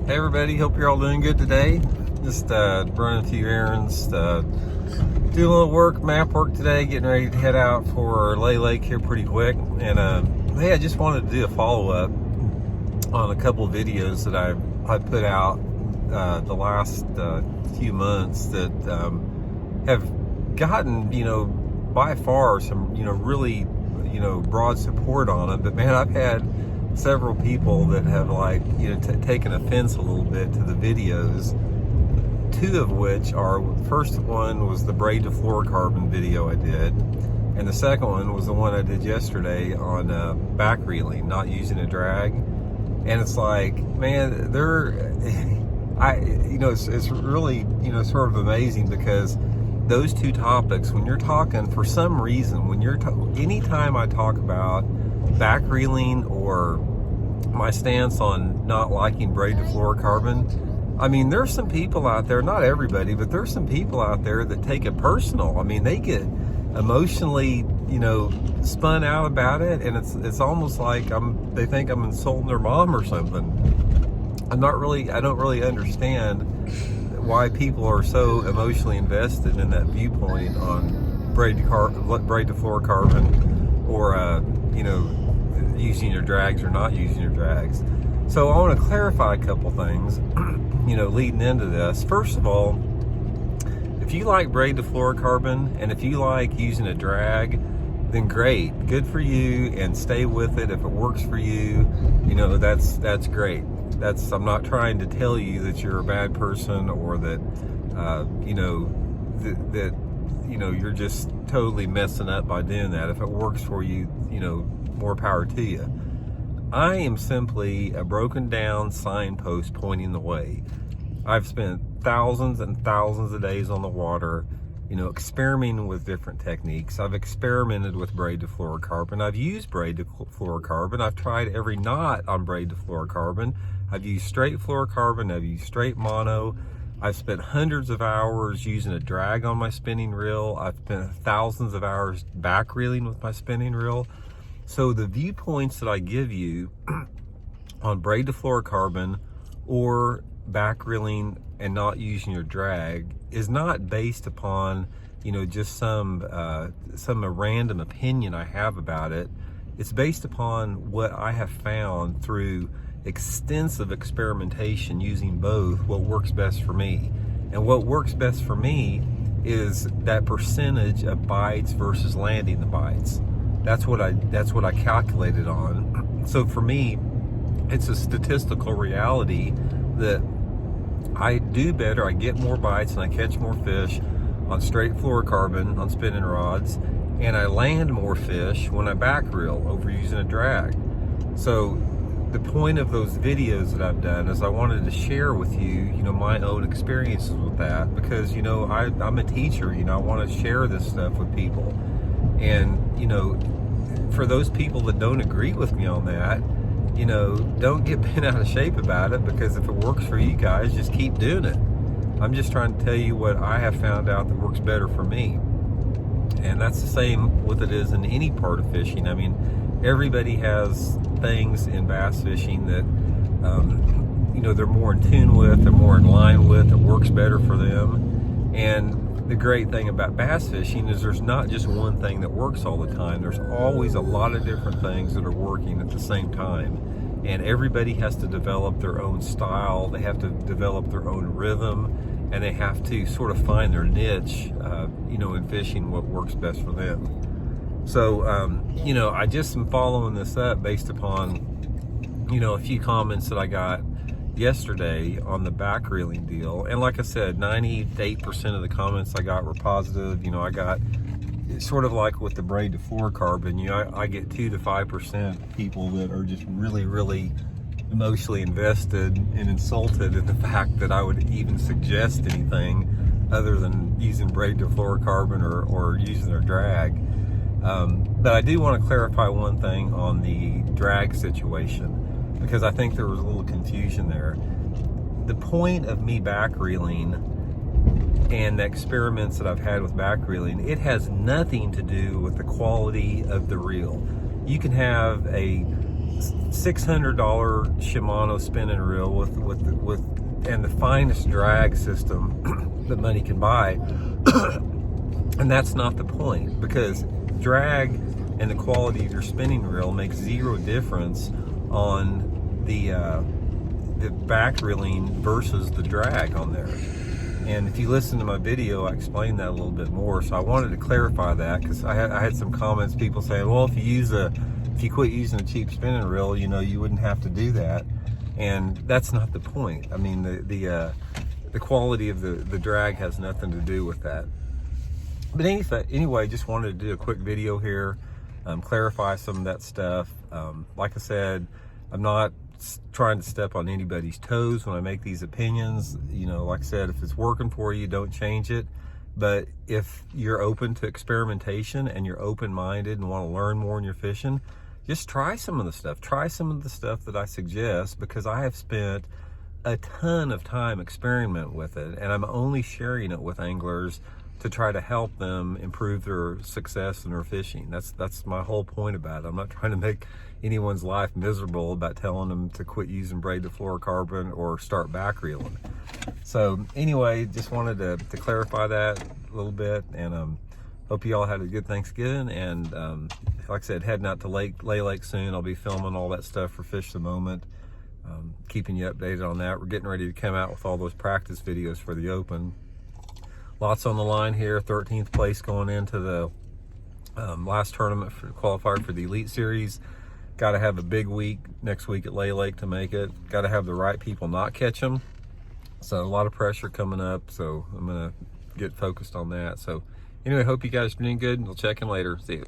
Hey everybody, hope you're all doing good today. Just running a few errands, do a little work, map work today, getting ready to head out for Lay Lake here pretty quick. And hey, I just wanted to do a follow-up on a couple of videos that I put out the last few months that have gotten, by far some, really, broad support on them. But man, I've had several people that have taken offense a little bit to the videos. Two of which are, first one was the Braid to Fluorocarbon video I did, and the second one was the one I did yesterday on backreeling, not using a drag. And it's like, man, it's really, sort of amazing, because those two topics, when you're talking, for some reason, anytime I talk about backreeling or my stance on not liking braid to fluorocarbon, I mean, there's some people out there, not everybody, but there's some people out there that take it personal. I mean, they get emotionally, spun out about it, and it's almost like they think I'm insulting their mom or something. I don't really understand why people are so emotionally invested in that viewpoint on braid to fluorocarbon, or using your drags or not using your drags. So I want to clarify a couple things, leading into this. First of all, if you like braid to fluorocarbon and if you like using a drag, then great, good for you, and stay with it. If it works for you, that's great. I'm not trying to tell you that you're a bad person, or that you're just totally messing up by doing that. If it works for you, more power to you. I am simply a broken down signpost pointing the way. I've spent thousands and thousands of days on the water, experimenting with different techniques. I've experimented with braid to fluorocarbon. I've used braid to fluorocarbon. I've tried every knot on braid to fluorocarbon. I've used straight fluorocarbon. I've used straight mono. I've spent hundreds of hours using a drag on my spinning reel. I've spent thousands of hours back reeling with my spinning reel. So the viewpoints that I give you on braid to fluorocarbon or back reeling and not using your drag is not based upon, just some random opinion I have about it. It's based upon what I have found through extensive experimentation using both, what works best for me. And what works best for me is that percentage of bites versus landing the bites. That's what I calculated on. So for me, it's a statistical reality that I do better, I get more bites and I catch more fish on straight fluorocarbon on spinning rods, and I land more fish when I back reel over using a drag. So the point of those videos that I've done is I wanted to share with you, my own experiences with that, because, I'm a teacher, I want to share this stuff with people. And, for those people that don't agree with me on that, don't get bent out of shape about it, because if it works for you guys, just keep doing it. I'm just trying to tell you what I have found out that works better for me. And that's the same with it is in any part of fishing. I mean, everybody has things in bass fishing that, they're more in tune with, they're more in line with, it works better for them. And the great thing about bass fishing is there's not just one thing that works all the time. There's always a lot of different things that are working at the same time. And everybody has to develop their own style. They have to develop their own rhythm, and they have to sort of find their niche, in fishing, what works best for them. So, I just am following this up based upon, a few comments that I got yesterday on the back reeling deal. And like I said, 98% of the comments I got were positive. I got sort of like with the braid to fluorocarbon, I get 2 to 5% people that are just really, really emotionally invested and insulted in the fact that I would even suggest anything other than using braid to fluorocarbon or using their drag. But I do want to clarify one thing on the drag situation, because I think there was a little confusion there. The point of me back reeling and the experiments that I've had with back reeling, it has nothing to do with the quality of the reel. You can have a $600 Shimano spinning reel with with and the finest drag system that money can buy. And that's not the point, because drag and the quality of your spinning reel makes zero difference on the back reeling versus the drag on there. And if you listen to my video, I explained that a little bit more. So I wanted to clarify that, because I had some comments, people saying, well, if you quit using a cheap spinning reel, you know, you wouldn't have to do that. And that's not the point. I mean, the quality of the drag has nothing to do with that. But anyway, just wanted to do a quick video here, clarify some of that stuff. Like I said, I'm not trying to step on anybody's toes when I make these opinions. You know, like I said, if it's working for you, don't change it. But if you're open to experimentation and you're open-minded and want to learn more in your fishing, just try some of the stuff. Try some of the stuff that I suggest, because I have spent a ton of time experimenting with it, and I'm only sharing it with anglers to try to help them improve their success in their fishing. That's my whole point about it. I'm not trying to make anyone's life miserable about telling them to quit using Braid to Fluorocarbon or start back reeling. So anyway, just wanted to clarify that a little bit, and hope you all had a good Thanksgiving. And like I said, heading out to Lay Lake soon. I'll be filming all that stuff for Fish the Moment, keeping you updated on that. We're getting ready to come out with all those practice videos for the Open. Lots on the line here. 13th place going into the last tournament for qualifier for the Elite Series. Got to have a big week next week at Lay Lake to make it. Got to have the right people not catch them. So a lot of pressure coming up. So I'm going to get focused on that. So anyway, hope you guys are doing good. We'll check in later. See you.